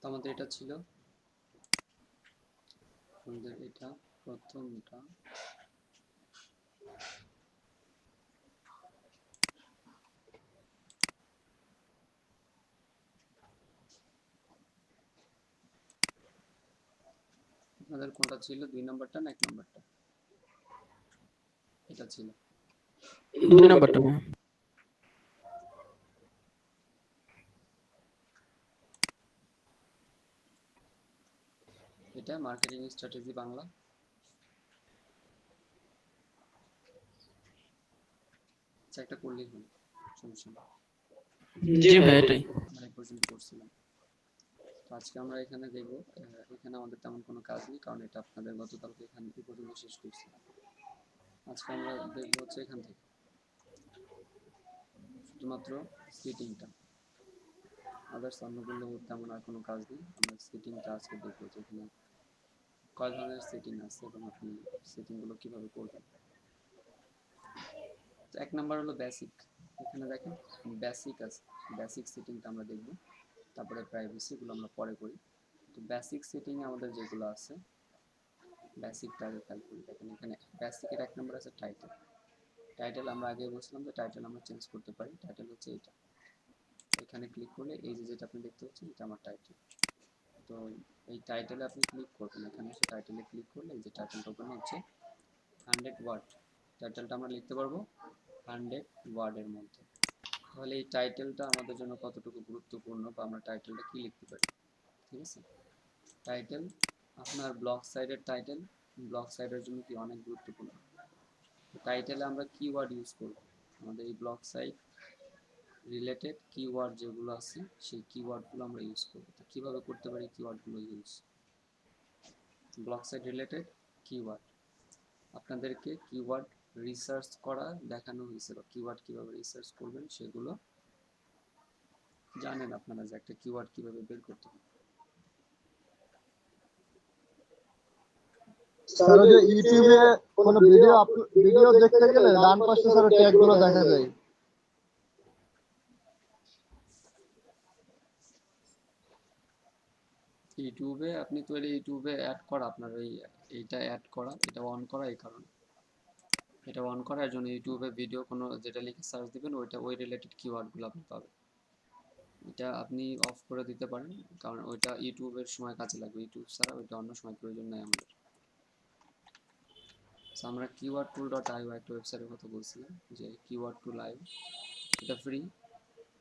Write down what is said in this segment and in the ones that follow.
তো আমাদের এটা ছিল, আমাদের এটা প্রথমটা। আপনাদের কোনটা ছিল, 2 নম্বরটা না 1 নম্বরটা? এটা ছিল 2 নম্বরটা। এটা মার্কেটিং স্ট্র্যাটেজি বাংলা। আচ্ছা, একটা করলেই হলো, সমস্যা নেই। জি ভাই এটাই। আমরা এই পর্যন্ত করছিলাম। তো আজকে আমরা এখানে দেখব, এখানে আমাদের তেমন কোনো কাজ নেই, কারণ এটা আপনাদের গতকালকে এখান এই পর্যন্ত শেষ করছি। আজকে আমরা দেখব হচ্ছে এখান থেকে শুধুমাত্র সিটিংটা, আদার্স অন্যগুলো তেমন আর কোনো কাজ নেই। আমরা সিটিংটা আজকে দেখবো, যেখানে কয় ধরনের সেটিং আছে এবং আপনি সেটিংগুলো কীভাবে করবেন। তো 1 নাম্বার হলো বেসিক। এখানে দেখেন বেসিক আছে, বেসিক সেটিংটা আমরা দেখব, তারপরে প্রাইভেসিগুলো আমরা পরে করি। তো বেসিক সেটিং আমাদের যেগুলো আছে, বেসিকটা আগে খেয়াল করি। দেখেন এখানে বেসিকের 1 নম্বর আছে টাইটেল। টাইটেল আমরা আগে বলছিলাম যে টাইটেল আমরা চেঞ্জ করতে পারি। টাইটেল হচ্ছে এটা, এখানে ক্লিক করলে এই যে যেটা আপনি দেখতে পাচ্ছেন এটা আমার টাইটেল। তো এই টাইটেলে আপনি ক্লিক করবেন, এখানে এসে টাইটেলে ক্লিক করলে এই যে টাইটেলটা ওখানে হচ্ছে 100 ওয়ার্ড। টাইটেলটা আমরা লিখতে পারবো 100 ওয়ার্ডের মধ্যে। তাহলে এই টাইটেলটা আমাদের জন্য কতটুকু গুরুত্বপূর্ণ, বা আমরা টাইটেলটা কি লিখতে পারি। ঠিক আছে, টাইটেল আপনার ব্লগ সাইটের টাইটেল ব্লগ সাইটের জন্য কি অনেক গুরুত্বপূর্ণ। টাইটেলে আমরা কিওয়ার্ড ইউজ করব, আমাদের এই ব্লগ সাইট রিলেটেড কিওয়ার্ড যেগুলো আছে সেই কিওয়ার্ডগুলো আমরা ইউজ করব। তো কীভাবে করতে পারি কিওয়ার্ডগুলো use? Blog site related keyword, আপনাদেরকে কিওয়ার্ড রিসার্চ করা দেখানো হয়েছে, বা কিওয়ার্ড কীভাবে রিসার্চ করবেন সেগুলো জানেন আপনারা, যে একটা কিওয়ার্ড কীভাবে বের করতে হবে। স্যার ওই যে ইউটিউবে কোনো ভিডিও দেখতে গেলে ডান পাশে স্যার ট্যাগ গুলো দেখা যায়। ইউটিউবে আপনি তো ইউটিউবে অ্যাড করা, আপনার এইটা অ্যাড করা, এটা অন করা, এই কারণে এটা অন করার জন্য ইউটিউবে ভিডিও কোনো যেটা লিখে সার্চ দিবেন ওইটা ওই রিলেটেড কিওয়ার্ডগুলো আপনি পাবেন। এটা আপনি অফ করে দিতে পারেন, কারণ ওইটা ইউটিউবের সময় কাজে লাগবে, ইউটিউব ছাড়া ওইটা অন্য সময় প্রয়োজন নেই আমাদের। আমরা কিওয়ার্ড টুল ডট আইও একটা ওয়েবসাইটের কথা বলছিলাম, যে কিওয়ার্ড টুল আইও, এটা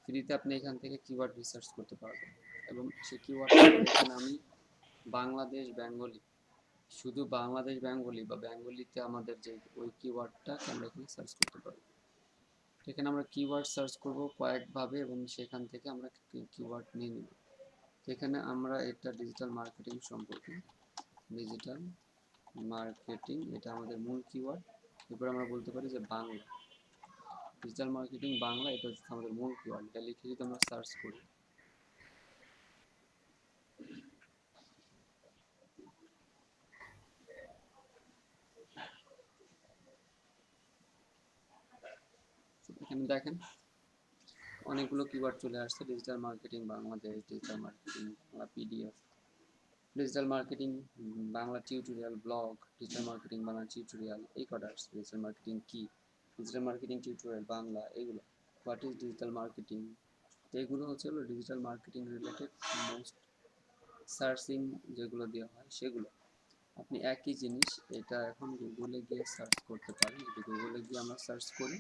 ফ্রিতে আপনি এখান থেকে কিওয়ার্ড রিসার্চ করতে পারবেন। এবং সেই কিওয়ার্ডটা এখানে আমি বাংলাদেশ বেঙ্গলি, শুধু বাংলাদেশ বেঙ্গলি বা বেঙ্গলিতে আমাদের যে ওই কিওয়ার্ডটা আমরা এখানে সার্চ করতে পারবো। এখানে আমরা কিওয়ার্ড সার্চ করব কয়েকভাবে, এবং সেখান থেকে আমরা কিওয়ার্ড নিয়ে নেব। এখানে আমরা এটা ডিজিটাল মার্কেটিং সম্পর্কে, ডিজিটাল মার্কেটিং এটা আমাদের মূল কিওয়ার্ড। এরপর আমরা বলতে পারি যে বাংলা, ডিজিটাল মার্কেটিং বাংলা, এটা হচ্ছে আমাদের মূল কিওয়ার্ড। এটা লিখে যদি আমরা সার্চ করি, এখানে দেখেন অনেকগুলো কিওয়ার্ড চলে আসছে, digital marketing Bangladesh, digital marketing Bangla PDF, digital marketing Bangla tutorial blog, digital marketing Bangla tutorial, এই কটা আসছে। ডিজিটাল মার্কেটিং কি, ডিজিটাল মার্কেটিং টিউটোরিয়াল বাংলা, এগুলো হোয়াট ইজ ডিজিটাল মার্কেটিং। তো এগুলো হচ্ছে digital marketing related most searching যেগুলো দেওয়া হয় সেগুলো। আপনি একই জিনিস এটা এখন গুগলে গিয়ে সার্চ করতে পারেন। যদি গুগলে গিয়ে আমরা সার্চ করি,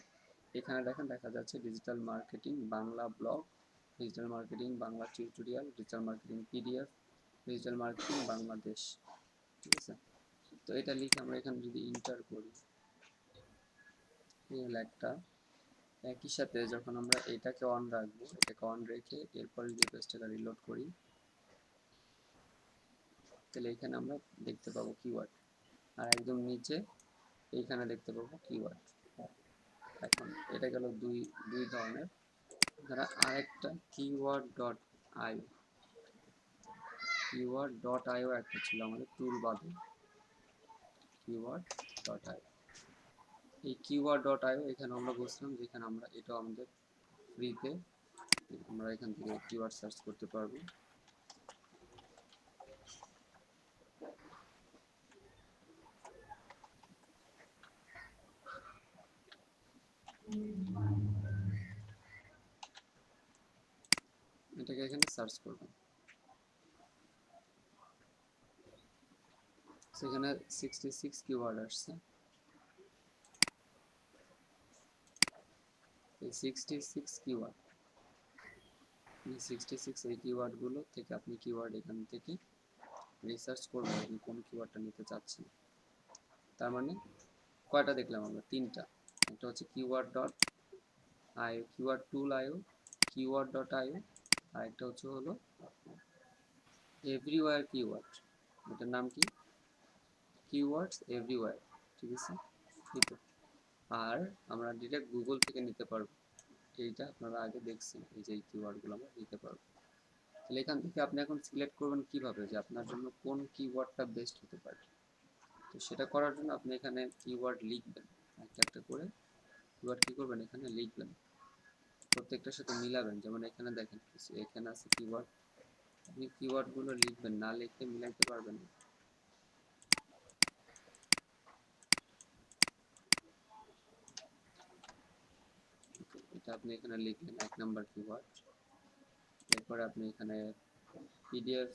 এখানে দেখেন দেখা যাচ্ছে digital marketing Bangla blog, digital marketing Bangla tutorial, digital marketing PDF, digital marketing Bangladesh. ঠিক আছে, তো এটা লিখে আমরা এখানে যদি ইন্টার করি, এই হলো একটা একই সাথে যখন আমরা এটাকে অন রাখবো, এটাকে অন রেখে এরপরে যদি পেজটাকে রিলোড করি, তাহলে এখানে আমরা দেখতে পাবো কিওয়ার্ড, আর একদম নিচে এইখানে দেখতে পাবো কিওয়ার্ড। এখন এটা গেল দুই ধরনের। ধরা আরেকটা keyword.io একটা ছিল আমাদের টুল বাদে, keyword.io। এই keyword.io এখানে আমরা বলছিলাম যেখানে আমরা এটা আমাদের ফ্রিতে আমরা এখান থেকে কিওয়ার্ড সার্চ করতে পারবো। এটাকে এখানে সার্চ করবেন, সেখানে 66 কিওয়ার্ড আসছে। এই 66 কিওয়ার্ড, এই 66 এই কিওয়ার্ডগুলো থেকে আপনি কিওয়ার্ড এখান থেকে রিসার্চ করবেন আপনি কোন কিওয়ার্ডটা নিতে চাচ্ছেন। তার মানে কয়টা দেখলাম আমরা? তিনটা। একটা হচ্ছে keyword.io, keyword tool.io, keyword.io, আর একটা হলো এভরিওয়্যার কিওয়ার্ড। এটার নাম কি? কিওয়ার্ডস এভরিওয়্যার, ঠিক আছে? আর আমরা ডিরেক্ট গুগল থেকে নিতে পারবো, এইটা আপনারা আগে দেখছেন, এই যে এই কিওয়ার্ডগুলো আমরা নিতে পারবো। তাহলে এখান থেকে আপনি এখন সিলেক্ট করবেন কিভাবে যে আপনার জন্য কোন কিওয়ার্ডটা বেস্ট হতে পারে। তো সেটা করার জন্য আপনি এখানে কিওয়ার্ড লিখবেন, একটা একটা করে কিওয়ার্ড কি করবেন এখানে লিখবেন, প্রত্যেকটার সাথে মিলাবেন। যেমন এখানে দেখেন এখানে আছে কিওয়ার্ড, আপনি কিওয়ার্ডগুলো লিখবেন, না লিখে মিলাইতে পারবেন না। এটা আপনি এখানে লিখলেন 1 নাম্বার কিওয়ার্ড। এরপরে আপনি এখানে PDF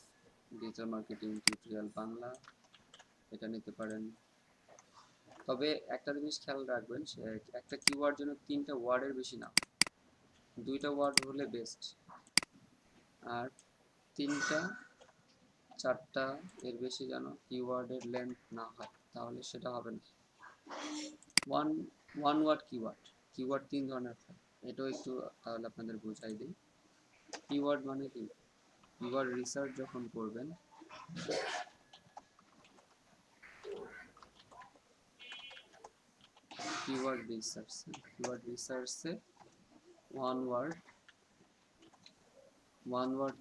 digital marketing tutorial Bangla এটা নিতে পারেন। তবে একটা জিনিস খেয়াল রাখবেন, একটা কিওয়ার্ড যেন 3টা ওয়ার্ডের বেশি না, 2টা ওয়ার্ড হলে বেস্ট। আর 3টা 4টা এর বেশি যেন কিওয়ার্ডের লেন্থ না হয়, তাহলে সেটা হবে না। ওয়ান ওয়ার্ড কিওয়ার্ড 3 ধরনের হয়, এটাও একটু তাহলে আপনাদের বুঝাই দিই। কিওয়ার্ড মানে কি? কিওয়ার্ড রিসার্চ যখন করবেন, কিওয়ার্ড রিসার্চে one word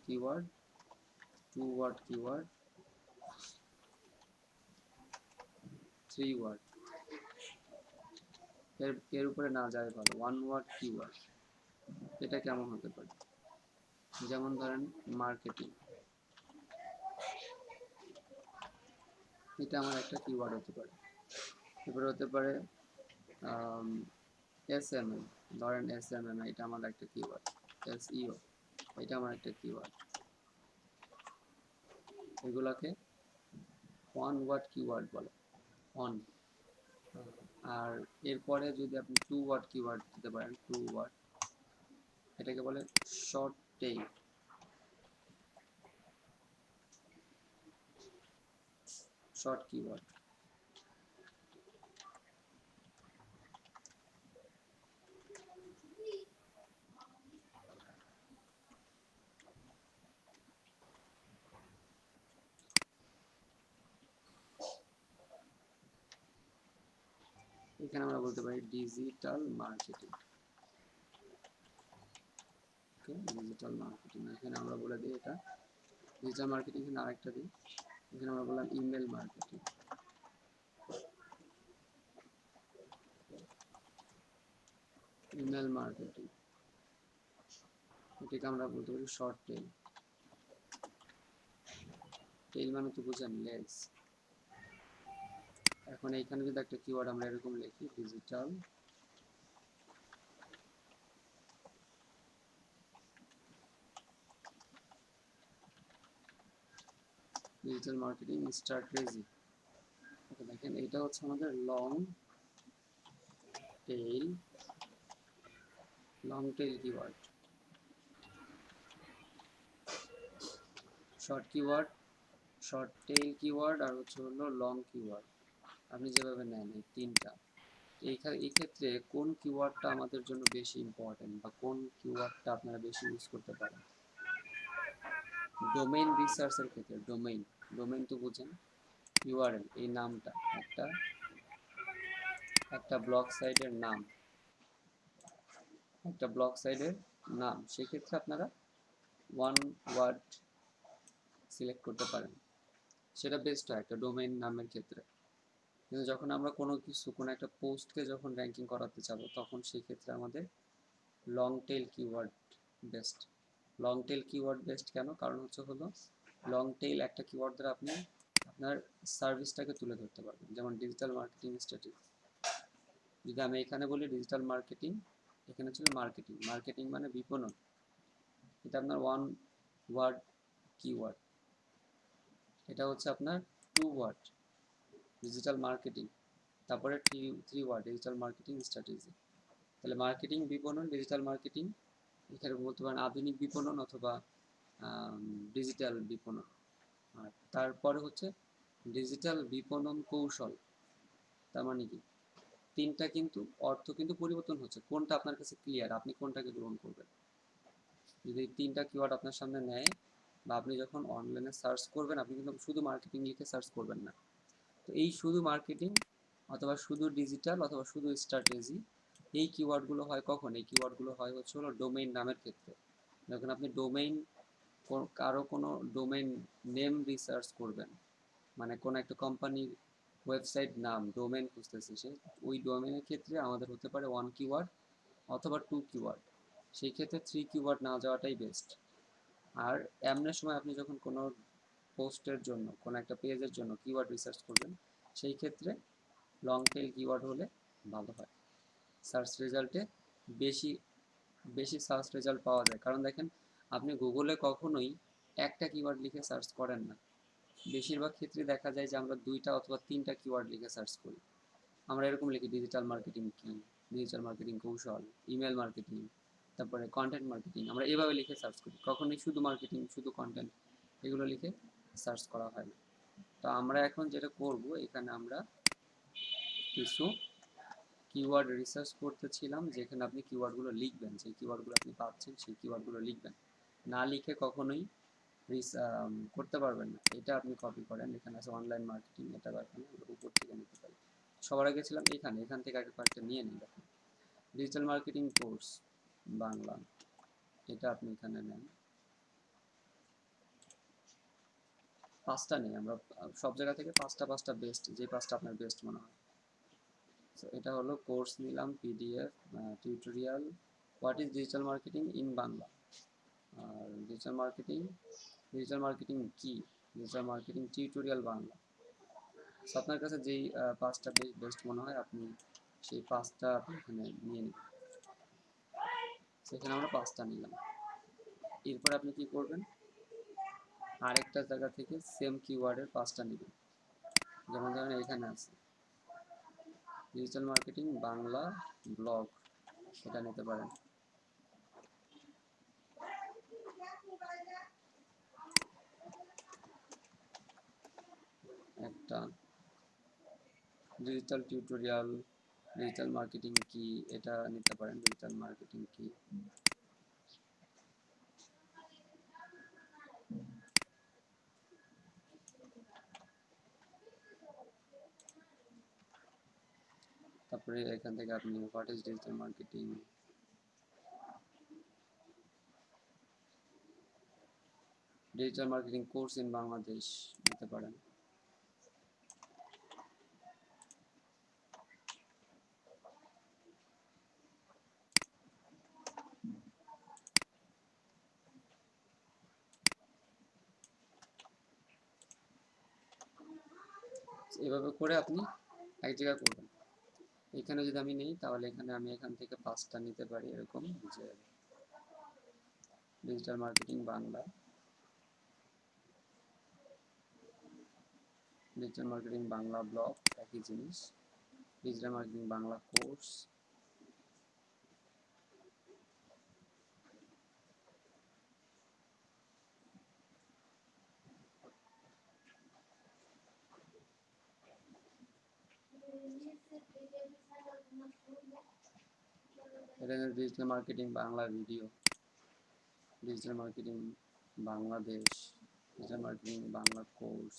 keyword, 2 word keyword, 3 word, এর উপরে না যায় ভালো। 1 ওয়ার্ড কিওয়ার্ড এটা কেমন হতে পারে? যেমন ধরেন মার্কেটিং, এটা আমার একটা কিওয়ার্ড হতে পারে। এরপরে হতে পারে এসএমএম, ধরেন এসএমএম এটা আমার একটা কিওয়ার্ড। এসইও এটা আমার একটা কিওয়ার্ড। এগুলোকে 1 ওয়ার্ড কিওয়ার্ড বলে, অন। আর এরপরে যদি আপনি 2 ওয়ার্ড কিওয়ার্ড দিতে পারেন, 2 ওয়ার্ড, এটাকে বলে শর্ট টেইল। Short keyword. এখানে আমরা বলতে পারি ডিজিটাল মার্কেটিং। ওকে, ডিজিটাল মার্কেটিং এখানে আমরা বলে দিই এটা ডিজিটাল মার্কেটিং। এখানে আরেকটা দিই, এখানে আমরা বললাম ইমেল মার্কেটিং। ইমেল মার্কেটিং এটাকে আমরা বলতে পারি শর্ট টেইল। টেইল মানে তো বুঝেন, লেগস। এখন এইখানে যদি একটা কিওয়ার্ড আমরা এরকম লিখি, ডিজিটাল মার্কেটিং স্ট্র্যাটেজি, দেখেন এটা হচ্ছে আমাদের long tail keyword. Short tail keyword আর হচ্ছে হলো লং কিওয়ার্ড, আপনি যেভাবে নেন এই তিনটা। এই ক্ষেত্রে কোন কিওয়ার্ডটা আমাদের জন্য বেশি ইম্পর্টেন্ট বা কোন কিওয়ার্ডটা আপনারা বেশি ইউজ করতে পারেন? ডোমেইন রিসার্চের ক্ষেত্রে ডোমেইন তো বুঝেন, ইউআরএল এই নামটা একটা একটা ব্লগ সাইটের নাম, সেক্ষেত্রে আপনারা ওয়ান ওয়ার্ড সিলেক্ট করতে পারেন, সেটা বেস্ট হয় একটা ডোমেইন নামের ক্ষেত্রে। কিন্তু যখন আমরা কোনো একটা পোস্টকে যখন র্যাঙ্কিং করাতে চাবো তখন সেই ক্ষেত্রে আমাদের long tail keyword best. Long tail keyword best কেন? কারণ হলো লং টেল একটা কিওয়ার্ড দ্বারা আপনি আপনার সার্ভিসটাকে তুলে ধরতে পারবেন। যেমন ডিজিটাল মার্কেটিং স্ট্র্যাটেজি, যদি আমি এখানে বলি ডিজিটাল মার্কেটিং, এখানে ছিল মার্কেটিং, মার্কেটিং মানে বিপণন, এটা আপনার ওয়ান ওয়ার্ড কিওয়ার্ড। এটা হচ্ছে আপনার টু ওয়ার্ড ডিজিটাল মার্কেটিং, তারপরে three word digital marketing strategy. তাহলে মার্কেটিং, বিপণন, ডিজিটাল মার্কেটিং, এখানে বলতে পারেন আধুনিক বিপণন অথবা ডিজিটাল বিপণন। আর তারপরে হচ্ছে ডিজিটাল বিপণন কৌশল। তার মানে কি তিনটা কিন্তু অর্থ কিন্তু পরিবর্তন হচ্ছে, কোনটা আপনার কাছে ক্লিয়ার, আপনি কোনটাকে গ্রহণ করবেন। যদি তিনটা কিওয়ার্ড আপনার সামনে নেয় বা আপনি যখন অনলাইনে সার্চ করবেন, আপনি কিন্তু শুধু মার্কেটিং লিখে সার্চ করবেন না। তো এই শুধু মার্কেটিং অথবা শুধু ডিজিটাল অথবা শুধু স্ট্র্যাটেজি, এই কিওয়ার্ডগুলো হয় কখন? এই কিওয়ার্ডগুলো হয় হলো ডোমেইন নামের ক্ষেত্রে। যখন আপনি কারো কোনো ডোমেইন নেম রিসার্চ করবেন, মানে কোনো একটা কোম্পানির ওয়েবসাইট নাম ডোমেইন খুঁজতেছে সে, ওই ডোমেইনের ক্ষেত্রে আমাদের হতে পারে ওয়ান কিওয়ার্ড অথবা টু কিওয়ার্ড, সেই ক্ষেত্রে থ্রি কিওয়ার্ড না যাওয়াটাই বেস্ট। আর এমনের সময় আপনি যখন কোনো পোস্টের জন্য, কোনো একটা পেজের জন্য কিওয়ার্ড রিসার্চ করবেন, সেই ক্ষেত্রে লং টেল কিওয়ার্ড হলে ভালো হয়। সার্চ রেজাল্টে বেশি বেশি সার্চ রেজাল্ট পাওয়া যায়, কারণ দেখেন আপনি গুগলে কখনোই একটা কিওয়ার্ড লিখে সার্চ করেন না, বেশিরভাগ ক্ষেত্রে দেখা যায় যে আমরা দুইটা অথবা তিনটা কিওয়ার্ড লিখে সার্চ করি। আমরা এরকম লিখি ডিজিটাল মার্কেটিং কি, ডিজিটাল মার্কেটিং কৌশল, ইমেল মার্কেটিং, তারপরে কন্টেন্ট মার্কেটিং, আমরা এভাবে লিখে সার্চ করি, কখনোই শুধু মার্কেটিং শুধু কন্টেন্ট এগুলো লিখে সার্চ করা হয় না। তো আমরা এখন যেটা করব, এখানে আমরা কিছু কিওয়ার্ড রিসার্চ করতেছিলাম, যেখানে আপনি কিওয়ার্ডগুলো লিখবেন, যে কিওয়ার্ডগুলো আপনি পাচ্ছেন সেই কিওয়ার্ডগুলো লিখবেন, না লিখে কখনোই করতে পারবেন না। এটা আপনি কপি করেন, এখানে আছে অনলাইন মার্কেটিং, এটা দেখেন উপর থেকে নিতে পারি। সবার আগে ছিলাম এখান থেকে আগে কয়েকটা নিয়ে নিই। দেখেন ডিজিটাল মার্কেটিং কোর্স বাংলা, এটা আপনি এখানে নেন। পাঁচটা নেই, আমরা সব জায়গা থেকে পাঁচটা বেস্ট, যে পাঁচটা আপনার বেস্ট মনে হয়। এটা হলো কোর্স নিলাম, PDF, tutorial, what is digital marketing in Bangla, আর ডিজিটাল মার্কেটিং কি, ডিজিটাল মার্কেটিং টিউটোরিয়াল বাংলা। আপনার কাছে যেই পাঁচটা বেস্ট মনে হয় আপনি সেই পাঁচটা আপনি এখানে নিয়ে নেবেন। সেখানে আমরা পাঁচটা নিলাম। এরপর আপনি কি করবেন, আরেকটা জায়গা থেকে সেম কিওয়ার্ডের পাঁচটা নেবেন। যেমন ধরেন এখানে আছে ডিজিটাল মার্কেটিং বাংলা ব্লগ, এটা নিতে পারেন। একটা ডিজিটাল টিউটোরিয়াল, ডিজিটাল মার্কেটিং কি, এটা নিতে পারেন, ডিজিটাল মার্কেটিং কি। তারপরে এখান থেকে আপনি what is digital marketing, digital marketing course in Bangladesh নিতে পারেন। এভাবে করে আপনি এক জায়গায় করবেন। এখানে যদি আমি নেই তাহলে এখানে আমি এখান থেকে পাঁচটা নিতে পারি, এরকম যে digital marketing Bangla, digital marketing Bangla blog একই জিনিস, ডিজিটাল মার্কেটিং বাংলা কোর্স, এটা digital marketing Bangla video, digital marketing Bangladesh, digital marketing Bangla course,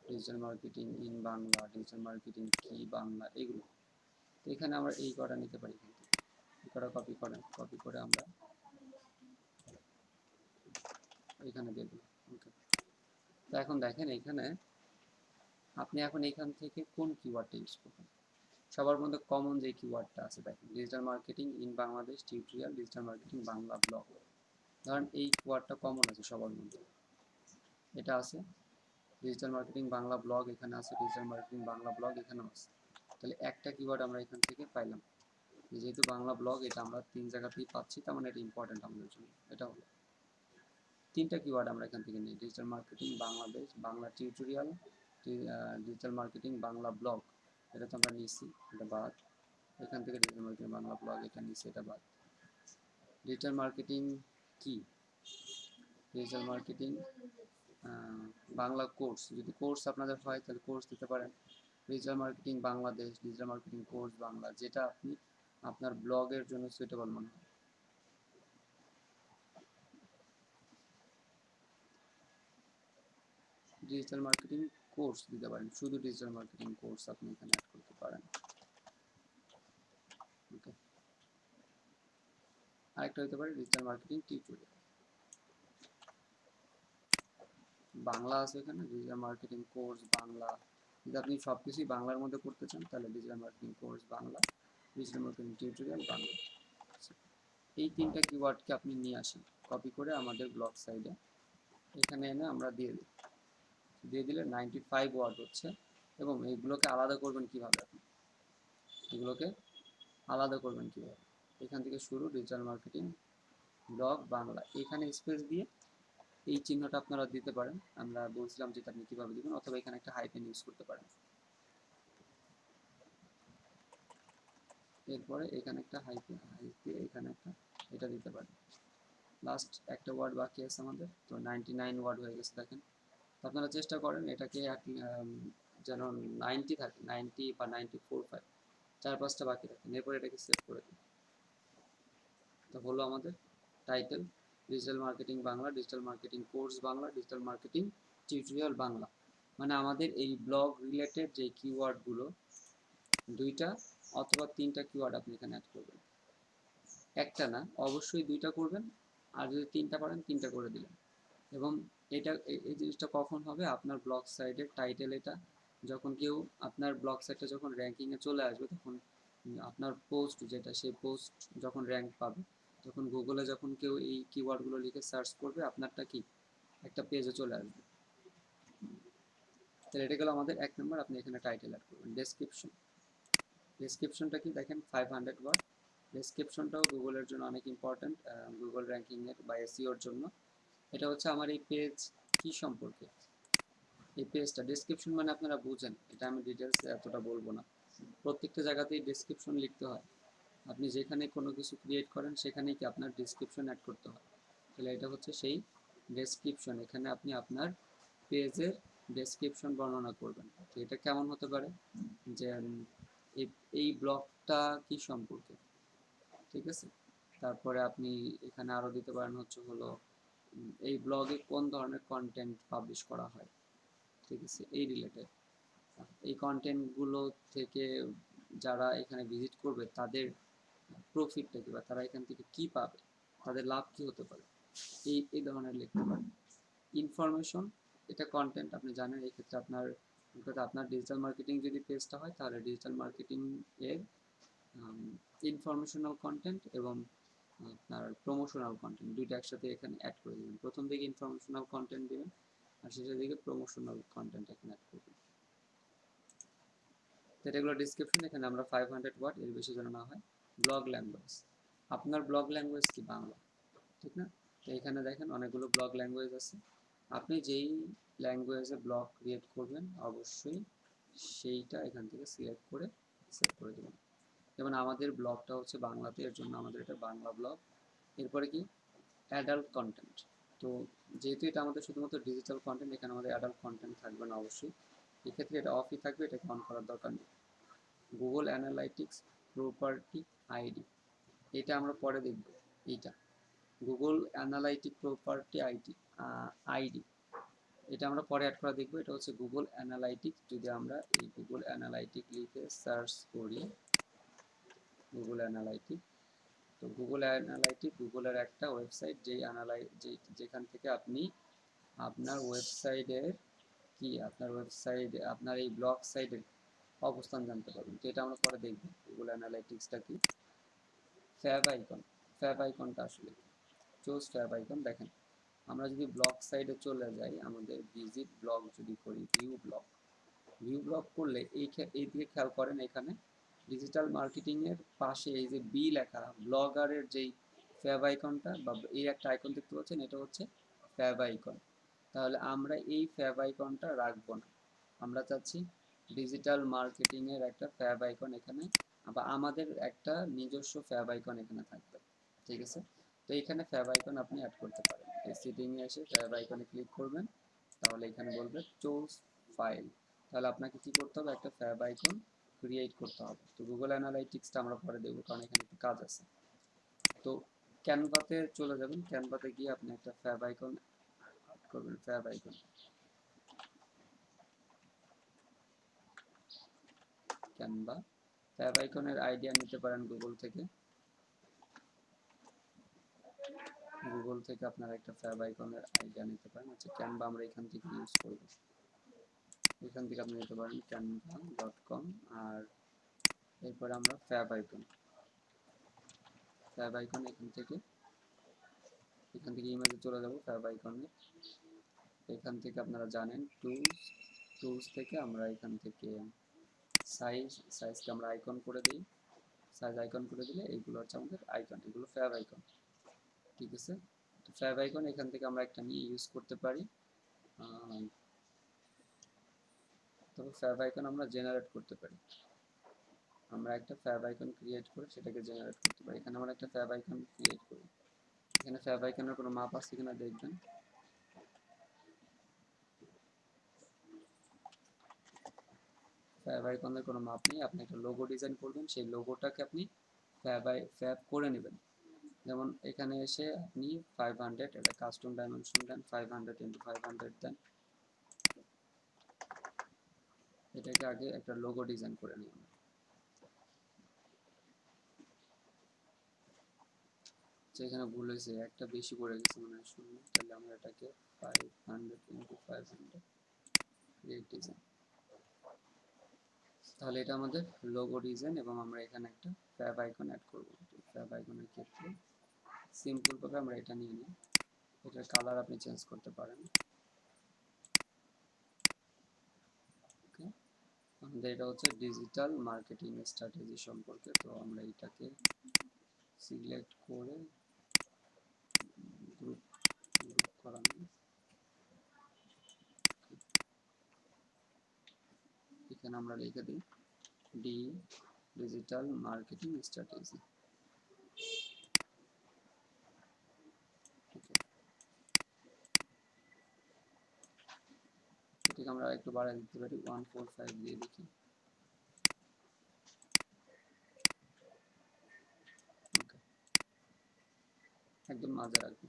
digital marketing in Bangla, digital marketing কি বাংলা, এগুলো। তো এখানে আমরা এই কটা নিতে পারি, কিন্তু এই কটা কপি করেন, কপি করে আমরা এখানে দিয়ে দিলাম। ওকে, তো এখন দেখেন এখানে আপনি এখন এখান থেকে কোন কিওয়ার্ডটা ইউজ করবেন। সবার মধ্যে কমন যে কিওয়ার্ডটা আছে দেখেন, digital marketing in Bangladesh tutorial, digital marketing Bangla blog. ধরেন এই কিওয়ার্ডটা কমন আছে সবার মধ্যে, এটা আছে। ডিজিটাল মার্কেটিং বাংলা ব্লগ এখানে আছে, ডিজিটাল মার্কেটিং বাংলা ব্লগ এখানেও আছে। তাহলে একটা কিওয়ার্ড আমরা এখান থেকে পাইলাম, যেহেতু বাংলা ব্লগ এটা আমরা 3 জায়গাতেই পাচ্ছি, তার মানে এটা ইম্পর্টেন্ট আমাদের জন্য। এটা হলো 3টা কিওয়ার্ড আমরা এখান থেকে নিই, digital marketing Bangladesh, Bangla tutorial, digital marketing Bangla blog, এটা তো আমরা নিয়েছি, এটা বাদ। এখান থেকে ডিজিটাল মার্কেটিং বাংলা ব্লগ এটা নিয়েছি, এটা বাদ। ডিজিটাল মার্কেটিং কি, ডিজিটাল মার্কেটিং বাংলা কোর্স, যদি কোর্স আপনাদের হয় তাহলে কোর্স দিতে পারেন। Digital marketing Bangladesh, digital marketing course Bangla, যেটা আপনি আপনার ব্লগের জন্য সুইটেবল মনে হয়। ডিজিটাল মার্কেটিং কোর্স দিতে পারেন, শুধু ডিজিটাল মার্কেটিং কোর্স আপনি এখানে অ্যাড করতে পারেন। ওকে, আরেকটা হতে পারে ডিজিটাল মার্কেটিং টিউটোরিয়াল, বাংলা আছে এখানে, ডিজিটাল মার্কেটিং কোর্স বাংলা। যদি আপনি সব কিছুই বাংলার মধ্যে করতে চান তাহলে digital marketing course Bangla, digital marketing tutorial Bangla. এই 3টা কিওয়ার্ডকে আপনি নিয়ে আসেন, কপি করে আমাদের ব্লগ সাইডে এখানে এনে আমরা দিয়ে দিই। দিয়ে দিলে 95 ওয়ার্ড হচ্ছে। এবং এইগুলোকে আলাদা করবেন কিভাবে, আপনি এগুলোকে আলাদা করবেন কিভাবে, এখান থেকে শুরু ডিজিটাল মার্কেটিং ব্লগ বাংলা, এখানে স্পেস দিয়ে এই চিহ্নটা আপনারা দিতে পারেন, আমরা বলছিলাম যেটা আপনি কিভাবে দিবেন, অথবা এখানে একটা হাইফেন ইউজ করতে পারেন। এরপরে এখানে একটা হাইফেন দিয়ে এখানে একটা এটা দিতে পারেন। লাস্ট একটা ওয়ার্ড বাকি আছে আমাদের, তো 99 ওয়ার্ড হয়ে গেছে দেখেন। আপনারা চেষ্টা করেন এটাকে যেন 90 থাকে, 90 বা 94, 4-5টা বাকি থাকে, এরপর এটাকে সেভ করে দিন। তো হলো আমাদের title digital marketing Bangla, digital marketing course Bangla, digital marketing tutorial Bangla. মানে আমাদের এই ব্লগ রিলেটেড যে কিওয়ার্ডগুলো 2টা অথবা 3টা কিওয়ার্ড আপনি এখানে অ্যাড করবেন, একটা না, অবশ্যই 2টা করবেন, আর যদি 3টা পারেন 3টা করে দিলেন। এবং এটা এই জিনিসটা কখন হবে, আপনার ব্লগ সাইটের টাইটেল, এটা যখন কেউ আপনার ব্লগ সাইটটা যখন র্যাঙ্কিংয়ে চলে আসবে, তখন আপনার পোস্ট যেটা, সেই পোস্ট যখন র্যাঙ্ক পাবে, তখন গুগলে যখন কেউ এই কিওয়ার্ডগুলো লিখে সার্চ করবে, আপনারটা কি একটা পেজে চলে আসবে। তাহলে এটা গেল আমাদের 1 নম্বর। আপনি এখানে টাইটেল অ্যাড করবেন। ডেসক্রিপশন, ডেসক্রিপশনটা কি দেখেন 500 ওয়ার্ড। ডেসক্রিপশনটাও গুগলের জন্য অনেক ইম্পর্ট্যান্ট, গুগল র্যাঙ্কিংয়ের বা এসইওর জন্য। এটা হচ্ছে আমার এই পেজ কি সম্পর্কে, এই পেজটা ডেসক্রিপশন মানে আপনারা বুঝেন, এটা আমি ডিটেলস এতটা বলবো না। প্রত্যেকটা জায়গাতেই ডেসক্রিপশন লিখতে হয়, আপনি যেখানে কোনো কিছু ক্রিয়েট করেন সেখানেই কি আপনার ডেসক্রিপশন অ্যাড করতে হয়। তাহলে এটা হচ্ছে সেই ডেসক্রিপশন, এখানে আপনি আপনার পেজের ডেসক্রিপশন বর্ণনা করবেন। তো এটা কেমন হতে পারে, যে এই ব্লগটা কি সম্পর্কে, ঠিক আছে। তারপরে আপনি এখানে আরও দিতে পারেন হচ্ছে হলো এই ব্লগে কোন ধরনের কন্টেন্ট পাবলিশ করা হয়, ঠিক আছে, এই রিলেটেড। এই কন্টেন্টগুলো থেকে যারা এখানে ভিজিট করবে তাদের প্রফিটটা কী, বা তারা এখান থেকে কী পাবে, তাদের লাভ কী হতে পারে, এই ধরনের লিখতে পারেন। ইনফরমেশন, এটা কন্টেন্ট আপনি জানেন, এই ক্ষেত্রে আপনার ডিজিটাল মার্কেটিং যদি পেজটা হয় তাহলে ডিজিটাল মার্কেটিং এর ইনফরমেশনাল কন্টেন্ট এবং আপনার প্রমোশনাল কন্টেন্ট 2টা একসাথে এখানে অ্যাড করে দেবেন। প্রথম দিকে ইনফরমেশনাল কন্টেন্ট দেবেন আর শেষের দিকে প্রমোশনাল কন্টেন্ট এখানে অ্যাড করবেন। এগুলো ডিসক্রিপশন, এখানে আমরা 500 ওয়ার্ড, এর বেশি যেন না হয়। ব্লগ ল্যাঙ্গুয়েজ, আপনার ব্লগ ল্যাঙ্গুয়েজ কি বাংলা, ঠিক না। তো এখানে দেখেন অনেকগুলো ব্লগ ল্যাঙ্গুয়েজ আছে, আপনি যেই ল্যাঙ্গুয়েজে ব্লগ ক্রিয়েট করবেন অবশ্যই সেইটা এখান থেকে সিলেক্ট করে সেভ করে দেবেন। যেমন আমাদের ব্লগটা হচ্ছে বাংলাতে, এর জন্য আমাদের এটা বাংলা ব্লগ। এরপরে কি অ্যাডাল্ট কন্টেন্ট, তো যেহেতু এটা আমাদের শুধুমাত্র ডিজিটাল কন্টেন্ট, এখানে আমাদের অ্যাডাল্ট কন্টেন্ট থাকবে না অবশ্যই, এক্ষেত্রে এটা অফই থাকবে, এটাকে অন করার দরকার নেই। গুগল অ্যানালাইটিক্স প্রপার্টি আইডি, এটা আমরা পরে দেখব। এইটা গুগল অ্যানালাইটিক প্রপার্টি আইডি, এটা আমরা পরে অ্যাড করা দেখব। এটা হচ্ছে গুগল অ্যানালাইটিক্স। যদি আমরা এই গুগল অ্যানালাইটিক লিখে সার্চ করি, গুগল অ্যানালাইটিক, তো গুগল অ্যানালাইটিক গুগলের একটা ওয়েবসাইট, যেখান থেকে আপনি আপনার ওয়েবসাইটের আপনার এই ব্লগ সাইটের অবস্থান জানতে পারবেন। তো এটা আমরা পরে দেখব গুগল অ্যানালাইটিক্সটা কি। ফ্যাব আইকনটা আসলে চুজ ফ্যাব আইকন। দেখেন, আমরা যদি ব্লগ সাইডে চলে যাই, আমাদের ভিজিট ব্লগ যদি করি, ভিউ ব্লগ করলে এই দিকে খেয়াল করেন, এখানে ডিজিটাল মার্কেটিং এর পাশে এই যে বি লেখা ব্লগারের যেই ফ্যাব আইকনটা বা এই একটা আইকন দেখতে পাচ্ছেন, এটা হচ্ছে ফ্যাব আইকন। তাহলে আমরা এই ফ্যাব আইকনটা রাখবো না, আমরা চাচ্ছি ডিজিটাল মার্কেটিং এর একটা ফ্যাব আইকন এখানে, বা আমাদের একটা নিজস্ব ফ্যাব আইকন এখানে থাকবে। ঠিক আছে, তো এখানে ফ্যাব আইকন আপনি অ্যাড করতে পারেন। এই সেটিং এ এসে ফ্যাব আইকনে ক্লিক করবেন, তাহলে এখানে বলবে চুজ ফাইল। তাহলে আপনাকে কি করতে হবে, একটা ফ্যাব আইকন ক্রিয়েট করতে হবে। তো গুগল অ্যানালাইটিক্সটা আমরা পরে দেখবো, কারণ এখানে একটু কাজ আছে। তো ক্যানভাতে চলে যাবেন, ক্যানভাতে গিয়ে আপনি একটা ফ্যাব আইকন অ্যাড করবেন। ফ্যাব আইকন ক্যানভা, ফ্যাব আইকনের আইডিয়া নিতে পারেন গুগল থেকে। আপনারা একটা ফ্যাব আইকনের আইডিয়া নিতে পারেন। আচ্ছা, ক্যানভা আমরা এখান থেকে ইউজ করব। এখান থেকে আপনি নিতে পারেন canva.com। আর এরপরে আমরা ফ্যাব আইকন এখান থেকে ইমেজে চলে যাব। ফ্যাব আইকনে এখান থেকে আপনারা জানেন টুলস থেকে আমরা এখান থেকে সাইজকে আমরা আইকন করে দিই। সাইজ আইকন করে দিলে এইগুলো হচ্ছে আমাদের আইকন, এগুলো ফ্যাব আইকন। ঠিক আছে, তো ফ্যাব আইকন এখান থেকে আমরা একটা নিয়ে ইউজ করতে পারি। তবে ফ্যাব আইকন আমরা জেনারেট করতে পারি। আমরা একটা ফ্যাব আইকন ক্রিয়েট করে সেটাকে জেনারেট করতে পারি। এখানে আমরা একটা ফ্যাব আইকন ক্রিয়েট করি। এখানে ফ্যাব আইকনের কোনো মাপ আছে কিনা দেখবেন। ফ্যাব আইকনের কোনো মাপ নেই। আপনি একটা লোগো ডিজাইন করবেন, সেই লোগোটাকে আপনি ফ্যাব করে নেবেন। যেমন এখানে এসে আপনি 500 এটা কাস্টম ডাইমেনশন দেন, 500 × 500 দেন। এটাকে আগে একটা লোগো ডিজাইন করে নিই আমরা। এখানে ভুল হয়েছে, একটা বেশি পড়ে গেছে মনে হয় শূন্য। তাহলে আমরা এটাকে 500 × 500 ক্রিয়েট ডিজাইন। তাহলে এটা আমাদের লোগো ডিজাইন, এবং আমরা এখানে একটা ফ্যাব আইকন অ্যাড করব। ফ্যাব আইকনের ক্ষেত্রে সিম্পল ভাবে আমরা এটা নিয়ে নিই। এটার কালার আপনি চেঞ্জ করতে পারেন। ওকে, আমাদের এটা হচ্ছে ডিজিটাল মার্কেটিং স্ট্র্যাটেজি সম্পর্কে। তো আমরা এটাকে সিলেক্ট করে গ্রুপ করানো, এখানে আমরা লিখে দিই ডিজিটাল মার্কেটিং স্ট্র্যাটেজি। এটাকে আমরা একটু বাড়াই দিতে পারি, 145 দিয়ে দেখি। ওকে, একদম মাঝে রাখবো।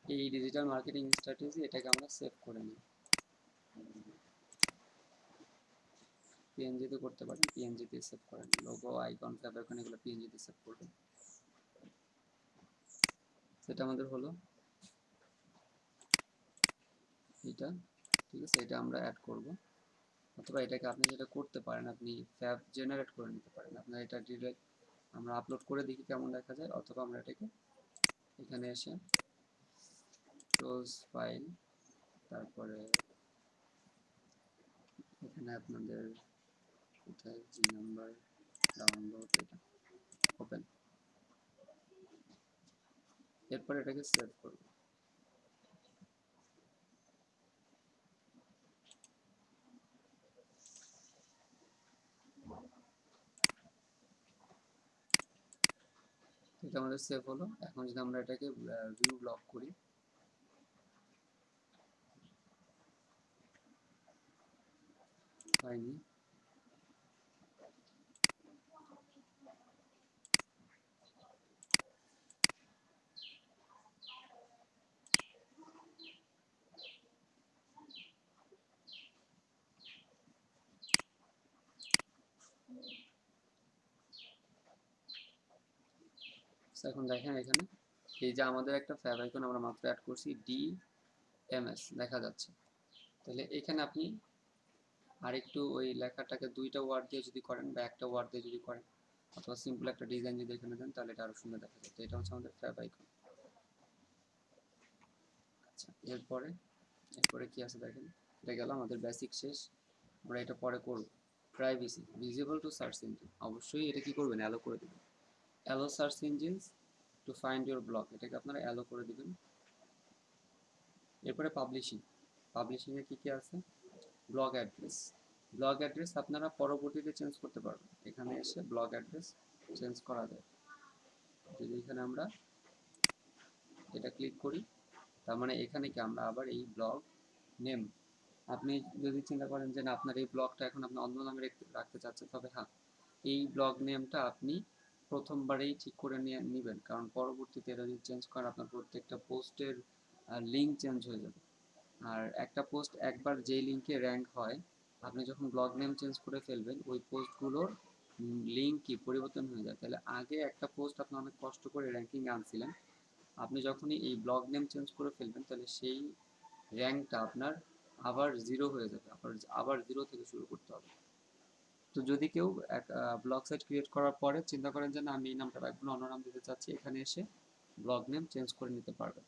এই ডিজিটাল মার্কেটিং স্ট্র্যাটেজি এটাকে আমরা সেভ করে নিই। পিএনজি তে করতে পারেন, পিএনজি তে সেভ করেন। লোগো, আইকন, ফ্যাব আইকন এগুলো পিএনজি তে সেভ করবেন। সেটা আমাদের হলো এটা। ঠিক আছে, এটা আমরা অ্যাড করব। অথবা এটাকে আপনি যেটা করতে পারেন, আপনি ফ্যাব জেনারেট করে নিতে পারেন। আপনার এটা ডিরেক্ট আমরা আপলোড করে দেখি কেমন দেখা যায়। অথবা আমরা এটাকে এখানে এসে চুজ ফাইল, তারপরে এখানে আপনাদের কোথায় জি নাম্বার ডাউনলোড, এটা ওপেন, এরপর এটাকে সেভ করব। এটা আমাদের সেভ হলো। এখন যদি আমরা এটাকে ভিউ ব্লক করি, হয়নি। এখন দেখেন এখানে এই যে আমাদের একটা ফ্যাব আইকন আমরা মাত্র অ্যাড করছি DMS দেখা যাচ্ছে। তাহলে এখানে আপনি আরেকটু ওই লেখাটাকে দুইটা ওয়ার্ড দিয়ে যদি করেন বা একটা ওয়ার্ড দিয়ে যদি করেন অথবা সিম্পল একটা ডিজাইন যদি এখানে দেন তাহলে এটা আরো সুন্দর দেখা যায়। তো এটা হচ্ছে আমাদের ফ্যাব আইকন। আচ্ছা, এরপরে কি আছে দেখেন, এটা গেল আমাদের বেসিক শেষ। আমরা এটা পরে করব। Privacy visible to search engine, অবশ্যই এটা কি করবেন, অ্যালো করে দিবেন। Allow search engines to find your blog, এটাকে আপনারা অ্যালো করে দিবেন। এরপরে পাবলিশিংয়ে কি কি আছে, ব্লগ অ্যাড্রেস। ব্লগ অ্যাড্রেস আপনারা পরবর্তীতে চেঞ্জ করতে পারবেন, এখানে এসে ব্লগ অ্যাড্রেস চেঞ্জ করা যায়। যদি এখানে আমরা এটা ক্লিক করি, তার মানে এখানে কি আমরা আবার এই ব্লগ নেম, আপনি যদি চিন্তা করেন যে না আপনার এই ব্লগটা এখন আপনি অন্য নামে রাখতে চাচ্ছেন, তবে হ্যাঁ এই ব্লগ নেমটা আপনি প্রথমবারেই ঠিক করে নিয়ে নেবেন, কারণ পরবর্তীতে এটা যদি চেঞ্জ করেন আপনার প্রত্যেকটা পোস্টের লিঙ্ক চেঞ্জ হয়ে যাবে। আর একটা পোস্ট একবার যেই লিঙ্কে র্যাঙ্ক হয়, আপনি যখন ব্লগ নেম চেঞ্জ করে ফেলবেন ওই পোস্টগুলোর লিঙ্ক কি পরিবর্তন হয়ে যায়। তাহলে আগে একটা পোস্ট আপনি অনেক কষ্ট করে র্যাঙ্কিং আনছিলেন, আপনি যখনই এই ব্লগ নেম চেঞ্জ করে ফেলবেন তাহলে সেই র্যাঙ্কটা আপনার আবার জিরো হয়ে যাবে, আবার জিরো থেকে শুরু করতে হবে। তো যদি কেউ এক ব্লগ সাইট ক্রিয়েট করার পরে চিন্তা করেন যে না আমি এই নামটা রাখবো না, অন্য নাম দিতে চাচ্ছি, এখানে এসে ব্লগ নেম চেঞ্জ করে নিতে পারবেন।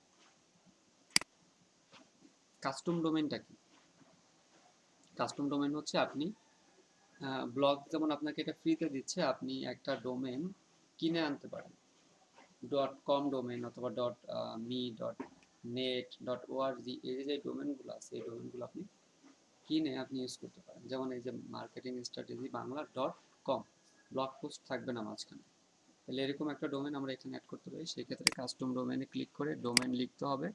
কাস্টম ডোমেনটা কি? কাস্টম ডোমেন হচ্ছে আপনি ব্লগ যেমন আপনাকে এটা ফ্রিতে দিচ্ছে, আপনি একটা ডোমেন কিনে আনতে পারেন। .com ডোমেন অথবা .me.net.org, এই যে ডোমেনগুলো আছে এই ডোমেনগুলো আপনি কিনে আপনি ইউজ করতে পারেন। যেমন এই যে marketing strategy Bangla .com, blog post থাকবে না মাঝখানে। তাহলে এরকম একটা ডোমেন আমরা এখানে অ্যাড করতে পারি। সেক্ষেত্রে কাস্টম ডোমেনে ক্লিক করে ডোমেন লিখতে হবে,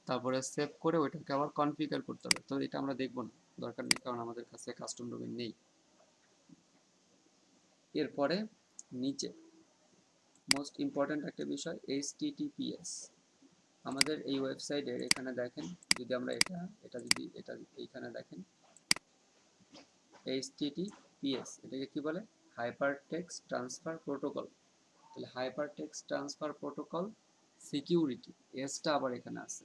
তারপরে সেভ করে ওইটাকে আবার কনফিগার করতে হবে। তো এটা আমরা দেখবো না, দরকার নেই, কারণ আমাদের কাছে কাস্টম ডোমেন নেই। এরপরে নিচে মোস্ট ইম্পর্ট্যান্ট একটা বিষয় HTTPS। আমাদের এই ওয়েবসাইটের এখানে দেখেন, যদি আমরা এটা এইখানে দেখেন HTTPS, এটাকে কি বলে, হাইপার টেক্সট ট্রান্সফার প্রোটোকল। তাহলে hyper text transfer protocol security, এসটা আবার এখানে আছে।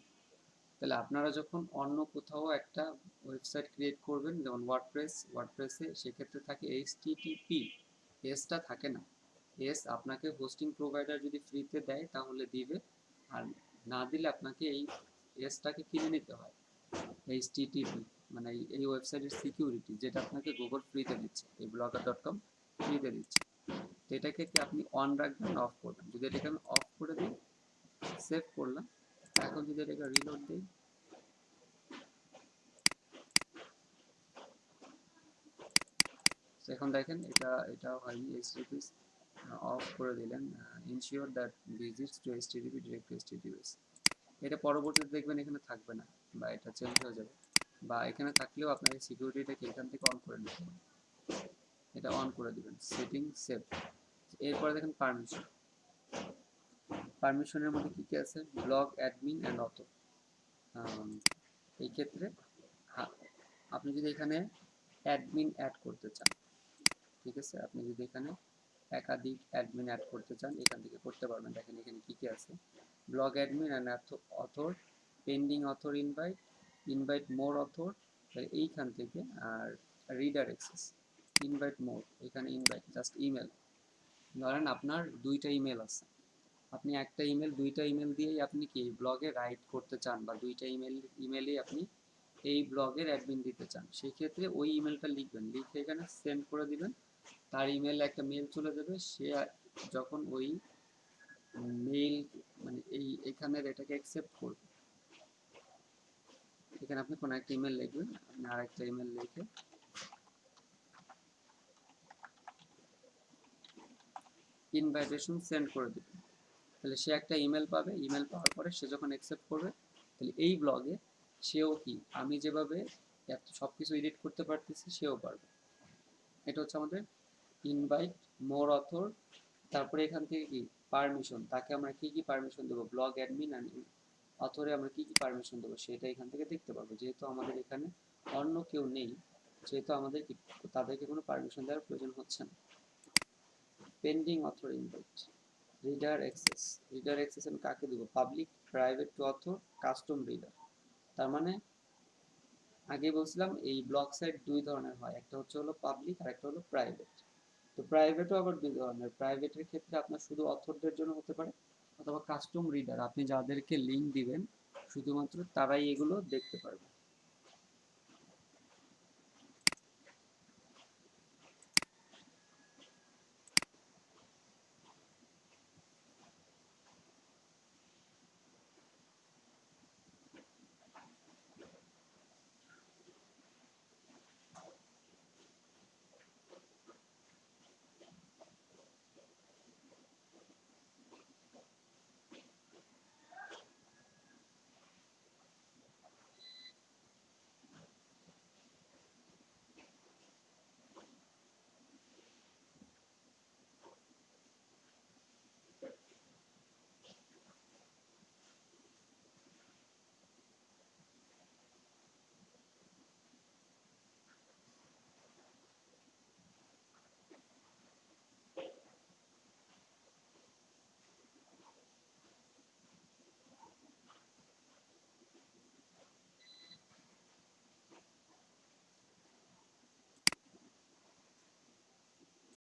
তাহলে আপনারা যখন অন্য কোথাও একটা ওয়েবসাইট ক্রিয়েট করবেন, যেমন ওয়ার্ডপ্রেসে সেক্ষেত্রে থাকে HTTP, এসটা থাকে না। এস আপনাকে হোস্টিং প্রোভাইডার যদি ফ্রিতে দেয় তাহলে দিবে, আর না দিলে আপনাকে এই এসটাকে কিনে নিতে হয়। HTTP মানে এই ওয়েবসাইটের সিকিউরিটি, যেটা আপনাকে গুগল ফ্রিতে দিচ্ছে, এই blogger.com ফ্রিতে দিচ্ছে। তো এটাকে কি আপনি অন রাখবেন না অফ করবেন? যদি এটাকে আমি অফ করে দিই, সেভ করলাম, এখন যদি এটাকে রিলোড দিই, এখন দেখেন এটা হয়নি। HTTP অফ করে দিলেন, ensure that visits to HTTP direct to HTTPS, এটা পরবর্তীতে দেখবেন এখানে থাকবে না বা এটা চেঞ্জ হয়ে যাবে, বা এখানে থাকলেও আপনার এই সিকিউরিটিটাকে এখান থেকে অন করে নিতে হবে। এটা অন করে দিবেন, সেটিং সেভ। এরপরে দেখেন পারমিশনের মধ্যে কি কি আছে, ব্লগ অ্যাডমিন অ্যান্ড অথর। এই ক্ষেত্রে আপনি যদি এখানে অ্যাডমিন অ্যাড করতে চান, ঠিক আছে, আপনি যদি এখানে একাধিক অ্যাডমিন অ্যাড করতে চান এখান থেকে করতে পারবেন। দেখেন এখানে কি কি আছে, blog admin and author, pending author invite more author, এইখান থেকে, আর রিডার অ্যাক্সেস, ইনভাইট মোর, এখানে ইনভাইট জাস্ট ইমেল। ধরেন আপনার দুইটা ইমেল আছে, আপনি একটা ইমেল দুইটা ইমেল দিয়েই আপনি কি ব্লগে রাইট করতে চান, বা দুইটা ইমেলেই আপনি এই ব্লগের অ্যাডমিন দিতে চান, সেক্ষেত্রে ওই ইমেলটা লিখবেন, লিখে এখানে সেন্ড করে দিবেন, তার ইমেলে একটা মেল চলে যাবে। সে যখন ওই মেইল মানে এখানের এটাকে অ্যাকসেপ্ট করবে, এখানে আপনি কোনো একটা ইমেল লিখবেন, আপনি আর একটা ইমেল লিখে ইনভাইটেশন সেন্ড করে দেবেন। তাহলে সে একটা ইমেল পাবে, ইমেল পাওয়ার পরে সে যখন অ্যাকসেপ্ট করবে, তাহলে এই ব্লগে সেও কি আমি যেভাবে সব কিছু এডিট করতে পারতেছি সেও পারবে। এটা হচ্ছে আমাদের ইনভাইট মোর অথর। তারপরে এখান থেকে কি পারমিশন, তাকে আমরা কি কি পারমিশন দেবো, ব্লগ অ্যাডমিন আর অথরে আমরা কি কি পারমিশন দেবো সেটা এখান থেকে দেখতে পারবো। যেহেতু আমাদের এখানে অন্য কেউ নেই, সেহেতু আমাদের তাদেরকে কোনো পারমিশন দেওয়ার প্রয়োজন হচ্ছে না। Pending author invite, reader access আমি কাকে দিব? Public, private to author, custom reader. তার মানে আগে বলছিলাম এই ব্লক সাইট দুই ধরনের হয়, একটা হচ্ছে হলো পাবলিক আর একটা হলো প্রাইভেট। তো প্রাইভেটও আবার দুই ধরনের, প্রাইভেটের ক্ষেত্রে আপনার শুধু অথরদের জন্য হতে পারে, অথবা কাস্টম রিডার, আপনি যাদেরকে লিঙ্ক দিবেন শুধুমাত্র তারাই এগুলো দেখতে পারবে।